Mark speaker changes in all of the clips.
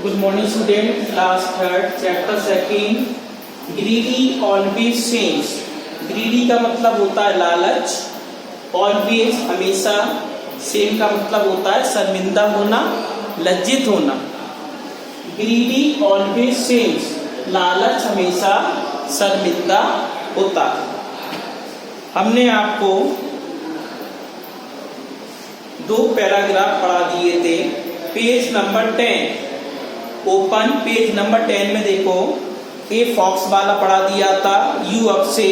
Speaker 1: Good morning student, class 3rd, chapter 2. Greedy always sings. Greedy का मतलब होता है लालच, always हमेशा, shame का मतलब होता है शर्मिंदा होना, लज्जित होना. Greedy always sings. लालच हमेशा शर्मिंदा होता है. हमने आपको 2 पैराग्राफ पढ़ा दिए थे. Page number 10 open. Page number 10 में देखो, ए फॉक्स वाला पढ़ा दिया था. यू अब से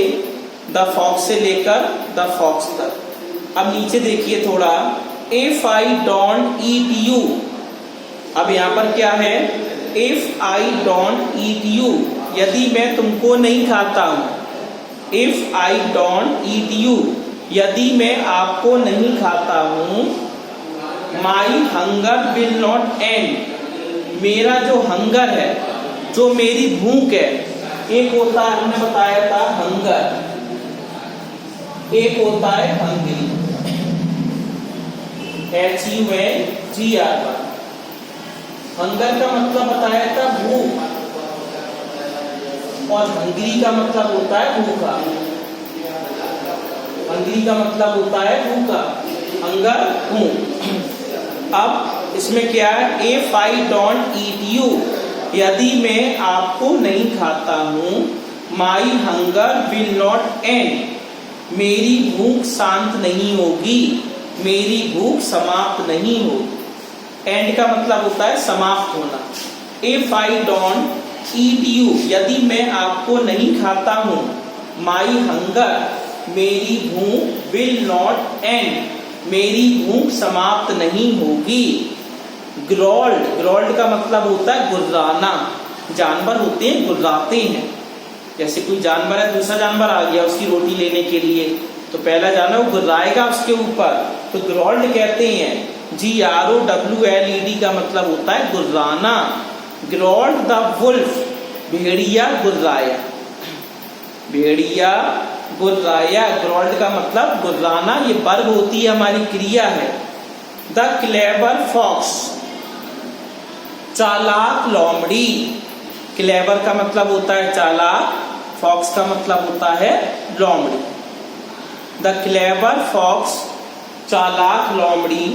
Speaker 1: द फॉक्स से लेकर द फॉक्स तक. अब नीचे देखिए थोड़ा, if I don't eat you. अब यहां पर क्या है, if I don't eat you, यदि मैं तुमको नहीं खाता हूं. If I don't eat you, यदि मैं आपको नहीं खाता हूं. माई हंगर विल नॉट एंड, मेरा जो हंगर है, जो मेरी भूख है. एक होता है, हमने बताया था हंगर, एक होता है हंग्री, HUNGR. हंगर का मतलब बताया था भूख, और हंग्री का मतलब होता है भूखा. हंग्री का मतलब होता है भूखा, हंगर भूख. अब इसमें क्या है, if I don't eat you, यदि मैं आपको नहीं खाता हूं. माई हंगर विल नॉट एंड, मेरी भूख शांत नहीं होगी, मेरी भूख समाप्त नहीं होगी. एंड का मतलब होता है समाप्त होना. If I don't eat you, यदि मैं आपको नहीं खाता हूं. माई हंगर, मेरी भूख, विल नॉट एंड, मेरी भूख समाप्त नहीं होगी. ग्रोल्ड, ग्रोल्ड का मतलब होता है गुर्राना. जानवर होते हैं गुर्राते हैं. जैसे कोई जानवर है, दूसरा जानवर आ गया उसकी रोटी लेने के लिए, तो पहला जानवर वो गुर्राएगा उसके ऊपर, तो ग्रोल्ड कहते हैं. GROWLED का मतलब होता है गुर्राना. ग्रोल्ड द वुल्फ, भेड़िया गुर्राया. भेड़िया गुर्राया, ग्रोल्ड का मतलब गुर्राना. ये वर्ब होती है, हमारी क्रिया है. द क्लेवर फॉक्स, चालाक लोमड़ी. क्लेवर का मतलब होता है चालाक, फॉक्स का मतलब होता है लोमड़ी. द क्लेवर फॉक्स, चालाक लोमड़ी,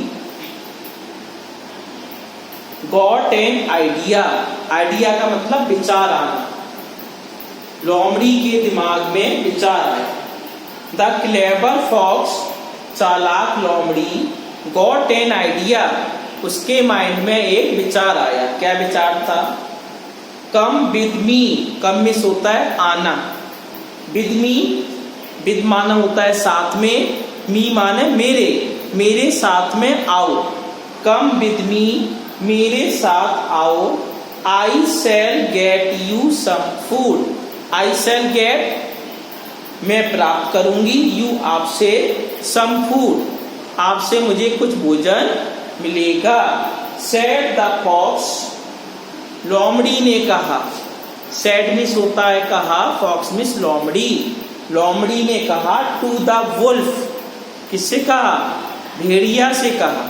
Speaker 1: गॉट एन आइडिया. आइडिया का मतलब विचार आना. लोमड़ी के दिमाग में विचार आया. द क्लेवर फॉक्स, चालाक लोमड़ी, गॉट एन आइडिया, उसके माइंड में एक विचार आया. क्या विचार था, come with me. Come miss होता है आना, विद मी, विद माना होता है साथ में, मी माने मेरे, मेरे साथ में आओ. कम विद मी, मेरे साथ आओ. I shall get you some food. I shall get, मैं प्राप्त करूंगी, यू आपसे, सम फूड, आपसे मुझे कुछ भोजन मिलेगा. सेड द फॉक्स, लोमड़ी ने कहा. सेड मिस होता है कहा, फॉक्स मिस लोमड़ी. लोमड़ी ने कहा टू द वुल्फ, किससे कहा, भेड़िया से कहा.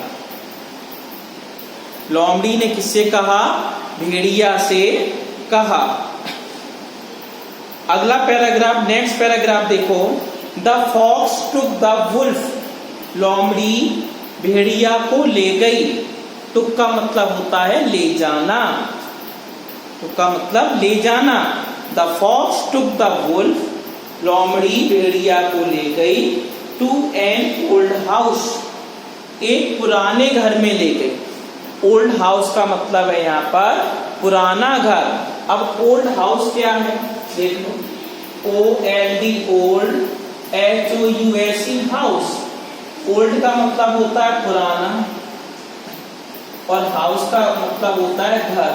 Speaker 1: लोमड़ी ने किससे कहा, भेड़िया से कहा. अगला पैराग्राफ, नेक्स्ट पैराग्राफ देखो. The fox took the wolf, लोमड़ी भेड़िया को ले गई. टुक का मतलब होता है ले जाना. टुक का मतलब ले जाना. The fox took the wolf, लोमड़ी भेड़िया को ले गई. टू एन ओल्ड हाउस, एक पुराने घर में ले गई. ओल्ड हाउस का मतलब है यहाँ पर पुराना घर. अब ओल्ड हाउस क्या है देख लो, OLD old, HOUSE house. Old का मतलब होता है पुराना, और हाउस का मतलब होता है घर.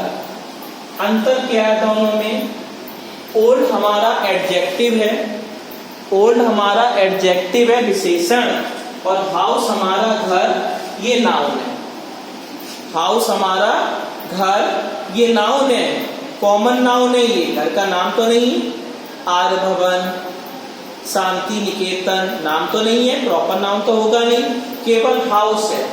Speaker 1: अंतर क्या है दोनों में, ओल्ड हमारा एडजेक्टिव है, ओल्ड हमारा एडजेक्टिव है विशेषण, और हाउस हमारा घर, ये नाउन है. हाउस हमारा घर, ये नाउन है, कॉमन नाउन है. ये घर का नाम तो नहीं, आर्य भवन, शांति निकेतन नाम तो नहीं है, प्रॉपर नाम तो होगा नहीं, केवल हाउस है.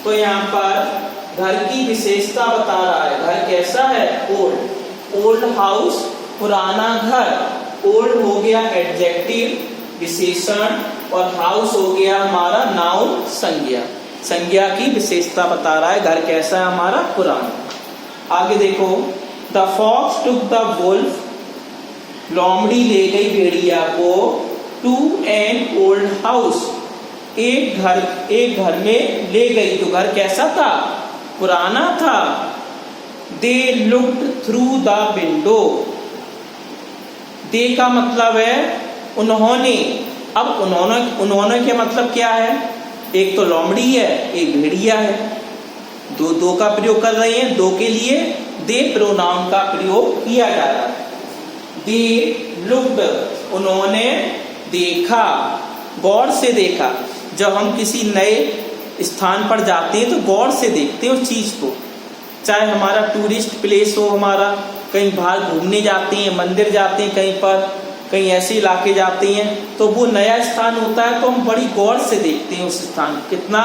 Speaker 1: तो यहाँ पर घर की विशेषता बता रहा है। घर कैसा है? ओल्ड। ओल्ड हाउस पुराना घर। ओल्ड हो गया एडजेक्टिव विशेषण और हाउस हो गया हमारा नाउन संज्ञा। संज्ञा की विशेषता बता रहा है। घर कैसा है हमारा? पुराना। आगे देखो, the fox took the wolf, लोमड़ी ले गई भेड़िया को, टू एन ओल्ड हाउस, एक घर में ले गई। तो घर कैसा था? पुराना था। They looked through the window, they का मतलब है उन्होंने। अब उन्होंने के मतलब क्या है? एक तो लोमड़ी है, एक भेड़िया है। दो का प्रयोग कर रहे हैं। दो के लिए दे प्रोनाउन का प्रयोग किया जा रहा है। दे लुक्ड, उन्होंने देखा, गौर से देखा। जब हम किसी नए स्थान पर जाते हैं तो गौर से देखते हैं उस चीज को। चाहे हमारा टूरिस्ट प्लेस हो, हमारा कहीं बाहर घूमने जाते हैं, मंदिर जाते हैं, कहीं पर कहीं ऐसे इलाके जाते हैं, तो वो नया स्थान होता है तो हम बड़ी गौर से देखते हैं उस स्थान, कितना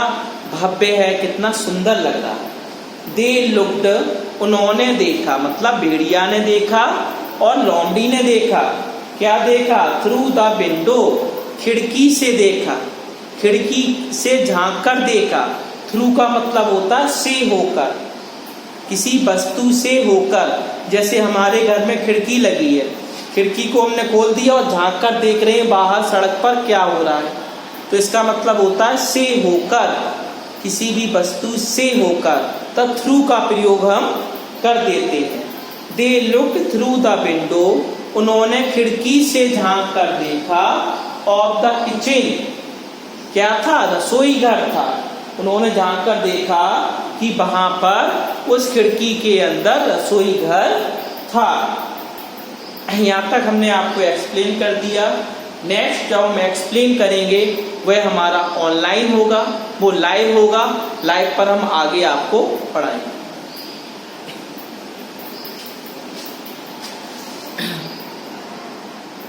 Speaker 1: भव्य है, कितना सुंदर लग रहा है। दे लुक्ड, उन्होंने देखा, मतलब भेड़िया ने देखा और लोमड़ी ने देखा। क्या देखा? थ्रू द विंडो, खिड़की से देखा, खिड़की से झांक कर देखा। थ्रू का मतलब होता है से होकर, किसी वस्तु से होकर। जैसे हमारे घर में खिड़की लगी है, खिड़की को हमने खोल दिया और झांक कर देख रहे हैं बाहर सड़क पर क्या हो रहा है, तो इसका मतलब होता है से होकर, किसी भी वस्तु से होकर। तब थ्रू का प्रयोग हम कर देते हैं। दे लुक्ड थ्रू द विंडो, उन्होंने खिड़की से झांक कर देखा। ऑफ द किचन, क्या था? रसोई घर था। उन्होंने झांक कर देखा कि वहां पर उस खिड़की के अंदर रसोई घर था। यहाँ तक हमने आपको एक्सप्लेन कर दिया। नेक्स्ट जो हम एक्सप्लेन करेंगे वह हमारा ऑनलाइन होगा, वो लाइव होगा। लाइव पर हम आगे आपको पढ़ाएंगे।